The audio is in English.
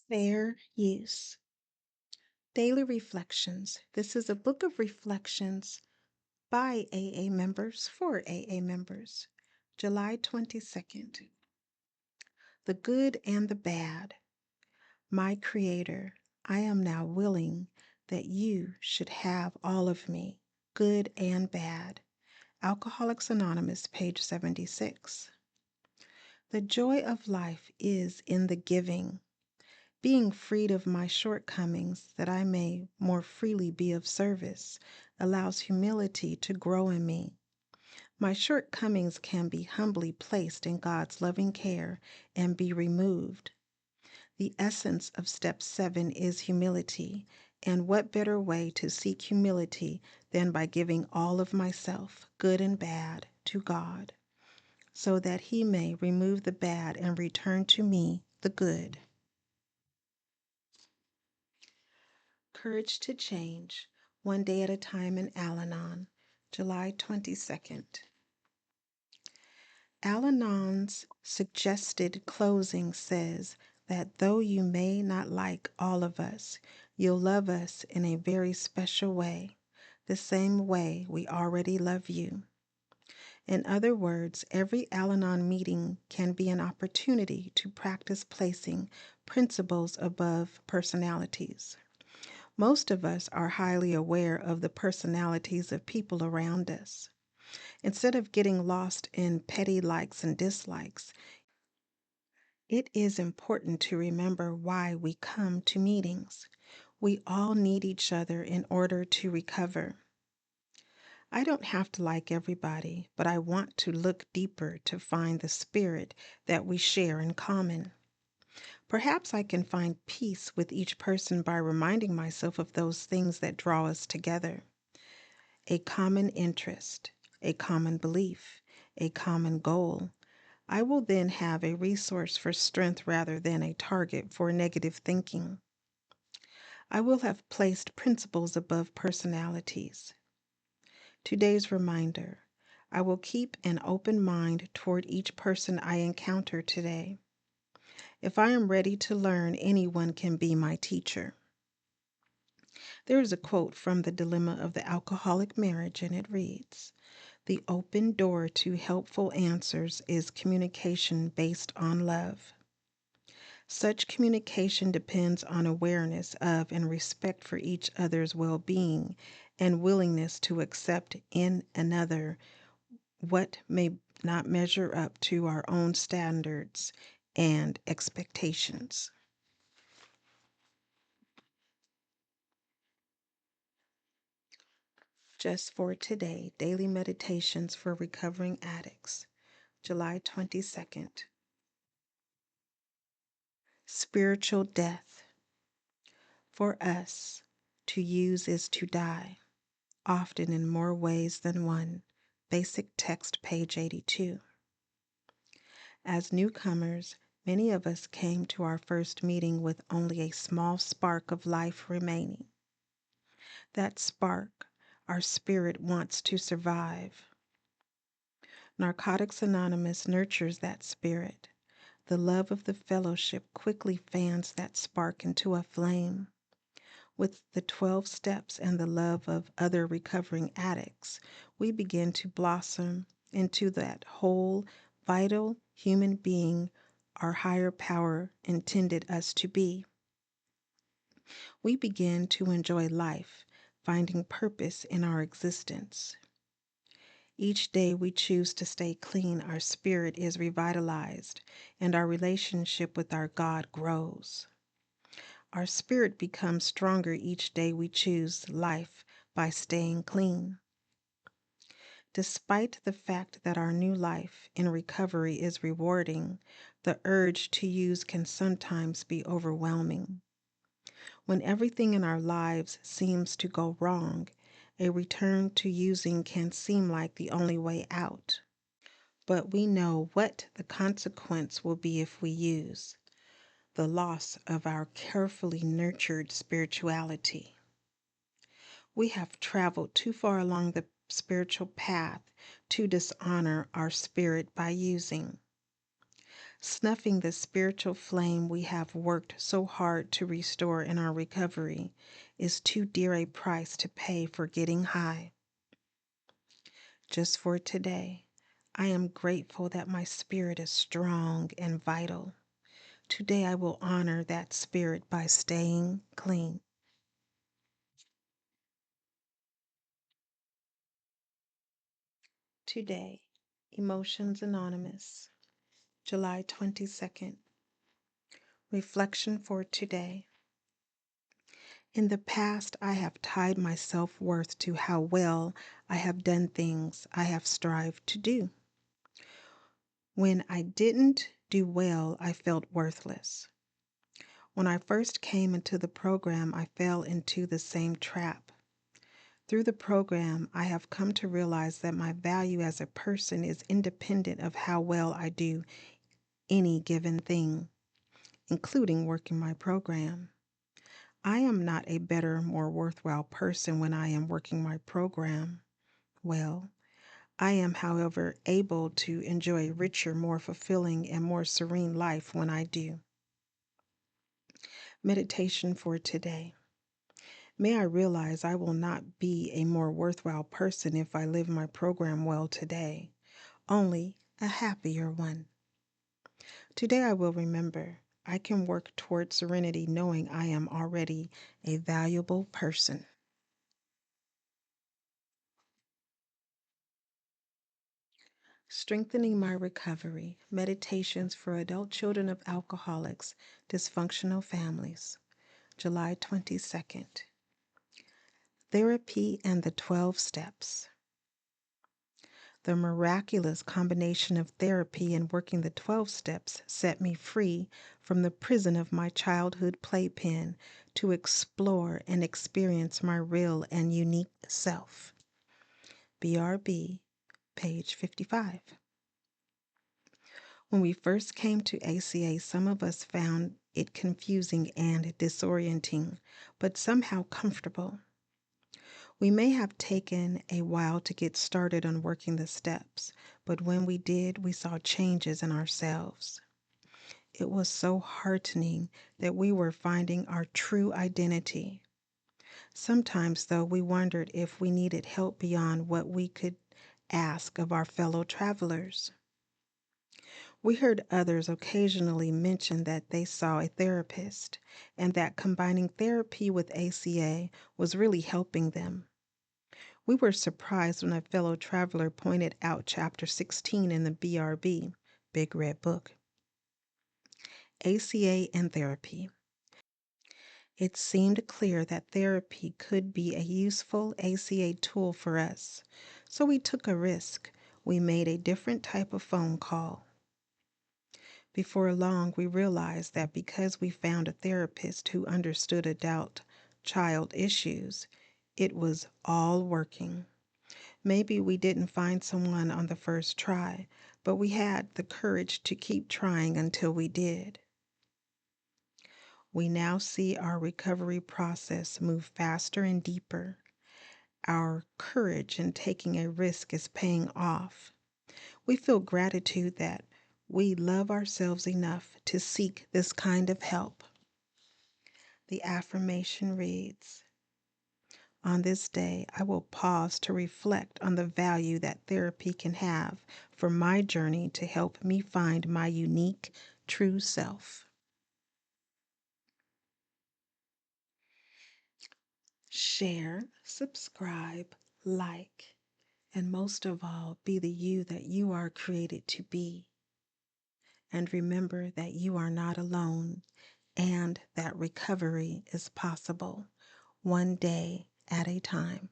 Fair use. Daily Reflections. This is a book of reflections by AA members for AA members. July 22nd. The good and the bad. My Creator, I am now willing that you should have all of me, good and bad. Alcoholics Anonymous, page 76. The joy of life is in the giving. Being freed of my shortcomings that I may more freely be of service allows humility to grow in me. My shortcomings can be humbly placed in God's loving care and be removed. The essence of step 7 is humility, and what better way to seek humility than by giving all of myself, good and bad, to God, so that He may remove the bad and return to me the good. Courage to Change, One Day at a Time in Al-Anon, July 22nd. Al-Anon's suggested closing says that though you may not like all of us, you'll love us in a very special way, the same way we already love you. In other words, every Al-Anon meeting can be an opportunity to practice placing principles above personalities. Most of us are highly aware of the personalities of people around us. Instead of getting lost in petty likes and dislikes, it is important to remember why we come to meetings. We all need each other in order to recover. I don't have to like everybody, but I want to look deeper to find the spirit that we share in common. Perhaps I can find peace with each person by reminding myself of those things that draw us together. A common interest, a common belief, a common goal. I will then have a resource for strength rather than a target for negative thinking. I will have placed principles above personalities. Today's reminder: I will keep an open mind toward each person I encounter today. If I am ready to learn, anyone can be my teacher. There is a quote from The Dilemma of the Alcoholic Marriage, and it reads, "The open door to helpful answers is communication based on love." Such communication depends on awareness of and respect for each other's well-being and willingness to accept in another what may not measure up to our own standards and expectations. Just for today, Daily Meditations for Recovering Addicts, July 22nd. Spiritual death. For us, to use is to die, often in more ways than one. Basic text, page 82. As newcomers, many of us came to our first meeting with only a small spark of life remaining. That spark, our spirit wants to survive. Narcotics Anonymous nurtures that spirit. The love of the fellowship quickly fans that spark into a flame. With the 12 steps and the love of other recovering addicts, we begin to blossom into that whole, vital human being our higher power intended us to be. We begin to enjoy life, finding purpose in our existence. Each day we choose to stay clean, our spirit is revitalized, and our relationship with our God grows. Our spirit becomes stronger each day we choose life by staying clean. Despite the fact that our new life in recovery is rewarding, the urge to use can sometimes be overwhelming. When everything in our lives seems to go wrong, a return to using can seem like the only way out. But we know what the consequence will be if we use: the loss of our carefully nurtured spirituality. We have traveled too far along the spiritual path to dishonor our spirit by using. Snuffing the spiritual flame we have worked so hard to restore in our recovery is too dear a price to pay for getting high. Just for today, I am grateful that my spirit is strong and vital. Today I will honor that spirit by staying clean. Today, Emotions Anonymous, July 22nd. Reflection for today. In the past, I have tied my self-worth to how well I have done things I have strived to do. When I didn't do well, I felt worthless. When I first came into the program, I fell into the same trap. Through the program, I have come to realize that my value as a person is independent of how well I do any given thing, including working my program. I am not a better, more worthwhile person when I am working my program well. I am, however, able to enjoy a richer, more fulfilling, and more serene life when I do. Meditation for today. May I realize I will not be a more worthwhile person if I live my program well today, only a happier one. Today I will remember I can work toward serenity knowing I am already a valuable person. Strengthening My Recovery, Meditations for Adult Children of Alcoholics, Dysfunctional Families, July 22nd. Therapy and the 12 Steps. The miraculous combination of therapy and working the 12 steps set me free from the prison of my childhood playpen to explore and experience my real and unique self. BRB, page 55. When we first came to ACA, some of us found it confusing and disorienting, but somehow comfortable. We may have taken a while to get started on working the steps, but when we did, we saw changes in ourselves. It was so heartening that we were finding our true identity. Sometimes, though, we wondered if we needed help beyond what we could ask of our fellow travelers. We heard others occasionally mention that they saw a therapist and that combining therapy with ACA was really helping them. We were surprised when a fellow traveler pointed out Chapter 16 in the BRB, Big Red Book. ACA and therapy. It seemed clear that therapy could be a useful ACA tool for us, so we took a risk. We made a different type of phone call. Before long, we realized that because we found a therapist who understood adult child issues, it was all working. Maybe we didn't find someone on the first try, but we had the courage to keep trying until we did. We now see our recovery process move faster and deeper. Our courage in taking a risk is paying off. We feel gratitude that we love ourselves enough to seek this kind of help. The affirmation reads, "On this day, I will pause to reflect on the value that therapy can have for my journey to help me find my unique, true self." Share, subscribe, like, and most of all, be the you that you are created to be. And remember that you are not alone and that recovery is possible, one day at a time.